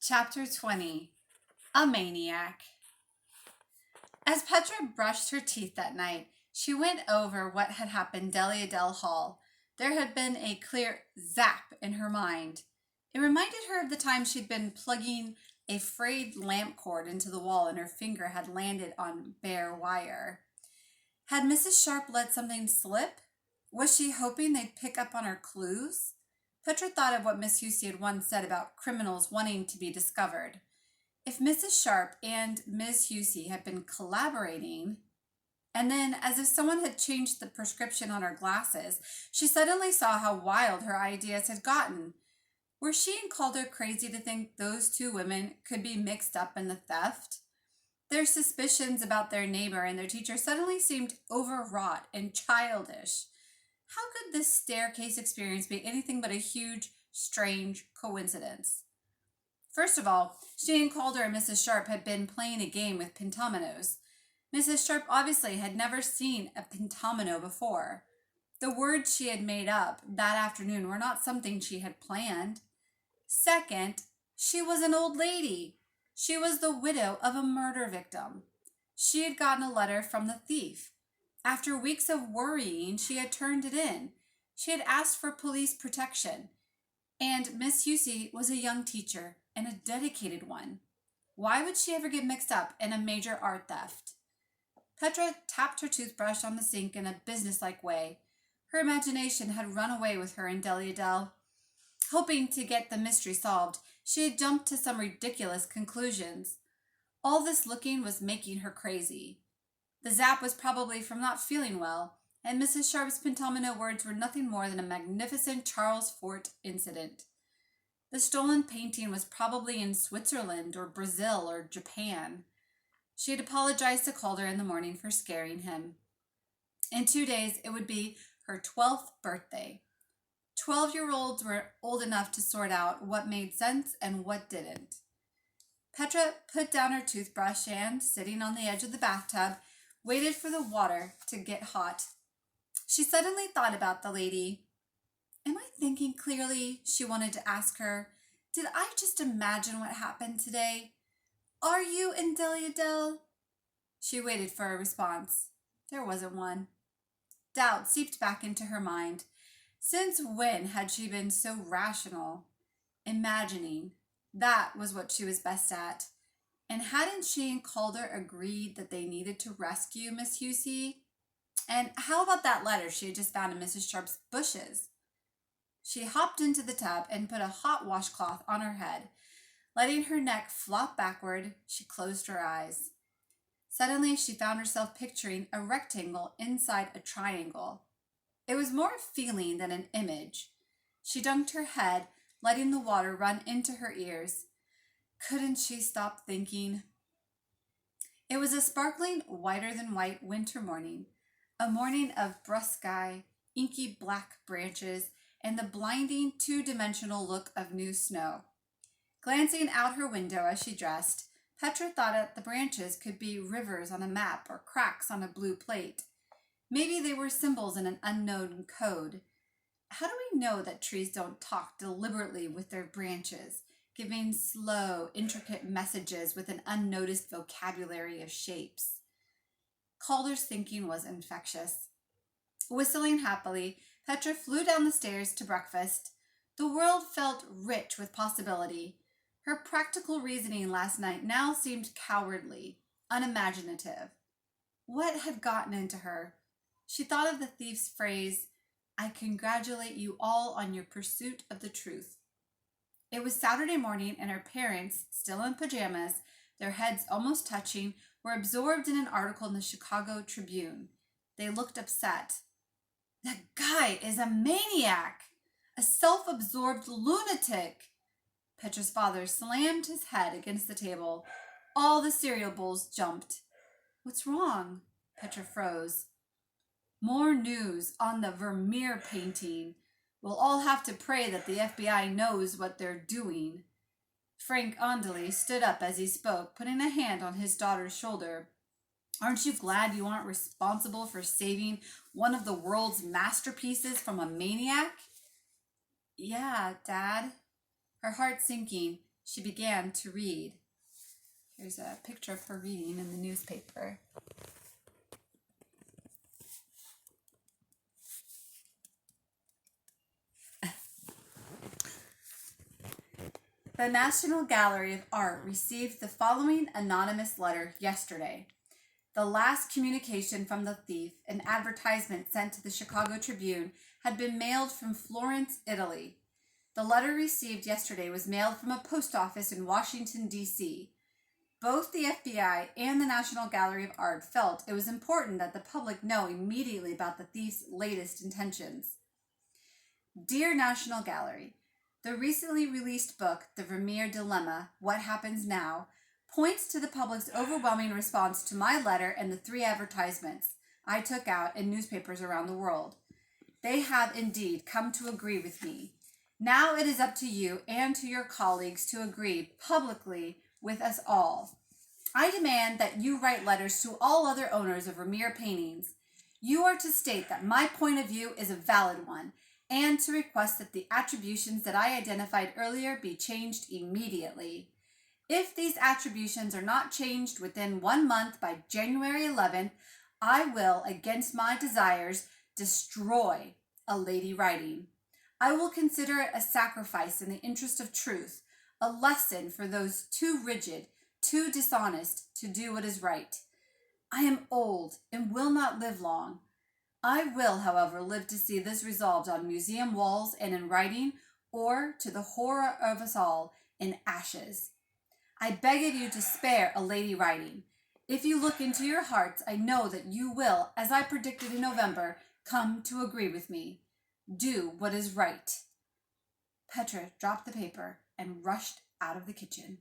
Chapter 20 A Maniac. As Petra brushed her teeth that night, she went over what had happened Delia Del Hall. There had been a clear zap in her mind. It reminded her of the time she'd been plugging a frayed lamp cord into the wall and her finger had landed on bare wire. Had Mrs. Sharp let something slip? Was she hoping they'd pick up on her clues? Petra thought of what Miss Hussey had once said about criminals wanting to be discovered. If Mrs. Sharp and Miss Hussey had been collaborating, and then, as if someone had changed the prescription on her glasses, she suddenly saw how wild her ideas had gotten. Were she and Calder crazy to think those two women could be mixed up in the theft? Their suspicions about their neighbor and their teacher suddenly seemed overwrought and childish. How could this staircase experience be anything but a huge, strange coincidence? First of all, she and Calder and Mrs. Sharp had been playing a game with pentominoes. Mrs. Sharp obviously had never seen a pentomino before. The words she had made up that afternoon were not something she had planned. Second, she was an old lady. She was the widow of a murder victim. She had gotten a letter from the thief. After weeks of worrying, she had turned it in. She had asked for police protection. And Miss Hussey was a young teacher and a dedicated one. Why would she ever get mixed up in a major art theft? Petra tapped her toothbrush on the sink in a businesslike way. Her imagination had run away with her and Delia Del. Hoping to get the mystery solved, she had jumped to some ridiculous conclusions. All this looking was making her crazy. The zap was probably from not feeling well, and Mrs. Sharp's pentomino words were nothing more than a magnificent Charles Fort incident. The stolen painting was probably in Switzerland or Brazil or Japan. She had apologized to Calder in the morning for scaring him. In 2 days, it would be her 12th birthday. 12-year-olds were old enough to sort out what made sense and what didn't. Petra put down her toothbrush and, sitting on the edge of the bathtub, waited for the water to get hot. She suddenly thought about the lady. Am I thinking clearly? She wanted to ask her. Did I just imagine what happened today? Are you in Delia Del? She waited for a response. There wasn't one. Doubt seeped back into her mind. Since when had she been so rational? Imagining. That was what she was best at. And hadn't she and Calder agreed that they needed to rescue Miss Hussey? And how about that letter she had just found in Mrs. Sharp's bushes? She hopped into the tub and put a hot washcloth on her head. Letting her neck flop backward, she closed her eyes. Suddenly, she found herself picturing a rectangle inside a triangle. It was more a feeling than an image. She dunked her head, letting the water run into her ears. Couldn't she stop thinking? It was a sparkling, whiter-than-white winter morning, a morning of brusque sky, inky black branches, and the blinding two-dimensional look of new snow. Glancing out her window as she dressed, Petra thought that the branches could be rivers on a map or cracks on a blue plate. Maybe they were symbols in an unknown code. How do we know that trees don't talk deliberately with their branches, giving slow, intricate messages with an unnoticed vocabulary of shapes? Calder's thinking was infectious. Whistling happily, Petra flew down the stairs to breakfast. The world felt rich with possibility. Her practical reasoning last night now seemed cowardly, unimaginative. What had gotten into her? She thought of the thief's phrase, "I congratulate you all on your pursuit of the truth." It was Saturday morning, and her parents, still in pajamas, their heads almost touching, were absorbed in an article in the Chicago Tribune. They looked upset. "That guy is a maniac, a self-absorbed lunatic." Petra's father slammed his head against the table. All the cereal bowls jumped. "What's wrong?" Petra froze. "More news on the Vermeer painting. We'll all have to pray that the FBI knows what they're doing." Frank Ondely stood up as he spoke, putting a hand on his daughter's shoulder. "Aren't you glad you aren't responsible for saving one of the world's masterpieces from a maniac?" "Yeah, Dad." Her heart sinking. She began to read. Here's a picture of her reading in the newspaper. The National Gallery of Art received the following anonymous letter yesterday. The last communication from the thief, an advertisement sent to the Chicago Tribune, had been mailed from Florence, Italy. The letter received yesterday was mailed from a post office in Washington, D.C. Both the FBI and the National Gallery of Art felt it was important that the public know immediately about the thief's latest intentions. Dear National Gallery, the recently released book, The Vermeer Dilemma, What Happens Now, points to the public's overwhelming response to my letter and the 3 advertisements I took out in newspapers around the world. They have indeed come to agree with me. Now it is up to you and to your colleagues to agree publicly with us all. I demand that you write letters to all other owners of Vermeer paintings. You are to state that my point of view is a valid one, and to request that the attributions that I identified earlier be changed immediately. If these attributions are not changed within 1 month by January 11th, I will, against my desires, destroy a lady writing. I will consider it a sacrifice in the interest of truth, a lesson for those too rigid, too dishonest to do what is right. I am old and will not live long. I will, however, live to see this resolved on museum walls and in writing, or, to the horror of us all, in ashes. I beg of you to spare a lady writing. If you look into your hearts, I know that you will, as I predicted in November, come to agree with me. Do what is right. Petra dropped the paper and rushed out of the kitchen.